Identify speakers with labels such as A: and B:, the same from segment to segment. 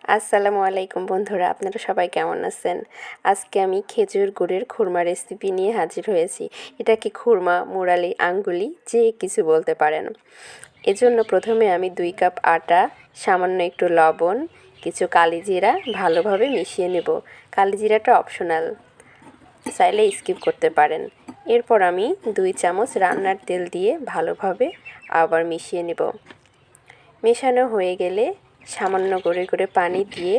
A: আসসালামু আলাইকুম বন্ধুরা, আপনারা সবাই কেমন আছেন? আজকে আমি খেজুর গুড়ের খুরমা রেসিপি নিয়ে হাজির হয়েছি। এটাকে খুরমা, মুরালি, আঙ্গুলি যে কিছু বলতে পারেন। এজন্য প্রথমে আমি 2 কাপ আটা, সামান্য একটু লবণ, কিছু কালিজিরা ভালোভাবে মিশিয়ে নেব। কালিজিরাটা অপশনাল, চাইলে স্কিপ করতে পারেন। এরপর আমি 2 চামচ রান্নার তেল দিয়ে ভালোভাবে আবার মিশিয়ে নেব। মেশানো হয়ে গেলে সামান্য করে পানি দিয়ে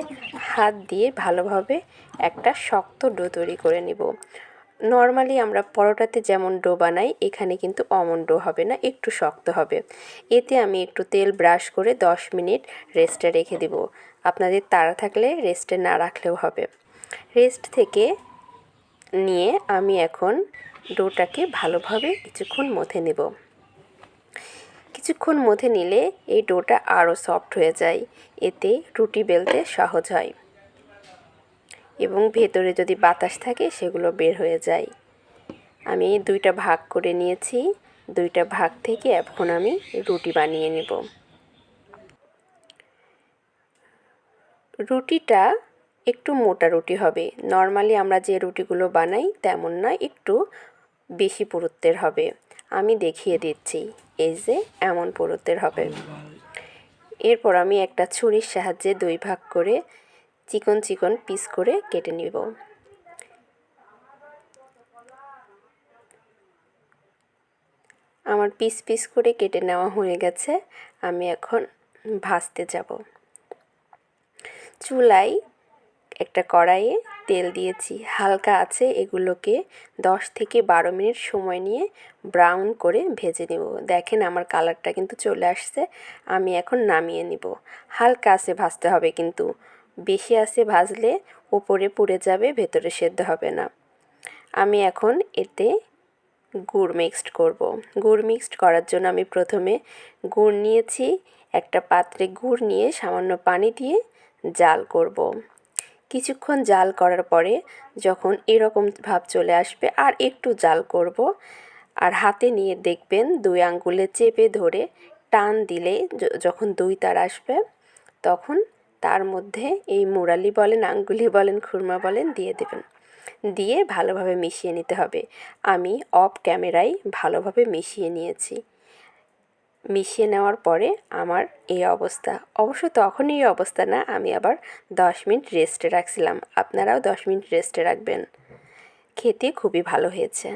A: হাত দিয়ে ভালোভাবে একটা শক্ত ডো তৈরি করে নেব। নর্মালি আমরা পরোটাতে যেমন ডো বানাই, এখানে কিন্তু অমন ডো হবে না, একটু শক্ত হবে। এতে আমি একটু তেল ব্রাশ করে 10 মিনিট রেস্টে রেখে দেব। আপনাদের তাড়া থাকলে রেস্টে না রাখলেও হবে। রেস্ট থেকে নিয়ে আমি এখন ডোটাকে ভালোভাবে কিছুক্ষণ মথে নেব। কিছুক্ষণ মথে নিলে এই ডোটা আরও সফট হয়ে যায়, এতে রুটি বেলতে সহজ হয় এবং ভেতরে যদি বাতাস থাকে সেগুলো বের হয়ে যায়। আমি 2টা ভাগ করে নিয়েছি, 2টা ভাগ থেকে এখন আমি রুটি বানিয়ে নেব। রুটিটা একটু মোটা রুটি হবে, নর্মালি আমরা যে রুটিগুলো বানাই তেমন না, একটু বেশি পুরুত্বের হবে। আমি দেখিয়ে দিচ্ছি, এই যে এমন পুরুত্বের হবে। এরপর আমি একটা ছুরির সাহায্যে 2 ভাগ করে চিকন চিকন পিস করে কেটে নিব। আমার পিস পিস করে কেটে নেওয়া হয়ে গেছে। আমি এখন ভাজতে যাব। চুলায় একটা কড়াইয়ে তেল দিয়েছি, হালকা আছে এগুলোকে 10 থেকে 12 মিনিট সময় নিয়ে ব্রাউন করে ভেজে নেব। দেখেন আমার কালারটা কিন্তু চলে আসছে। আমি এখন নামিয়ে নিব। হালকা আছে ভাজতে হবে, কিন্তু বেশি আছে ভাজলে উপরে পুড়ে যাবে, ভেতরে সেদ্ধ হবে না। আমি এখন এতে গুড় মিক্সড করব। গুড় মিক্সড করার জন্য আমি প্রথমে গুড় নিয়েছি, একটা পাত্রে গুড় নিয়ে সামান্য পানি দিয়ে জাল করব। কিছুক্ষণ জাল করার পরে যখন এরকম ভাব চলে আসবে আর একটু জাল করব, আর হাতে নিয়ে দেখবেন 2 আঙ্গুলে চেপে ধরে টান দিলে যখন 2 তার আসবে, তখন তার মধ্যে এই মুরালি বলেন, আঙ্গুলি বলেন, খুরমা বলেন দিয়ে দেবেন। দিয়ে ভালোভাবে মিশিয়ে নিতে হবে। আমি অফ ক্যামেরায় ভালোভাবে মিশিয়ে নিয়েছি। মিশিয়ে নেওয়ার পরে আমার এই অবস্থা। অবশ্য তখন এই অবস্থা না, আমি আবার 10 মিনিট রেস্টে রাখছিলাম। আপনারাও 10 মিনিট রেস্টে রাখবেন। খেতে খুবই ভালো হয়েছে।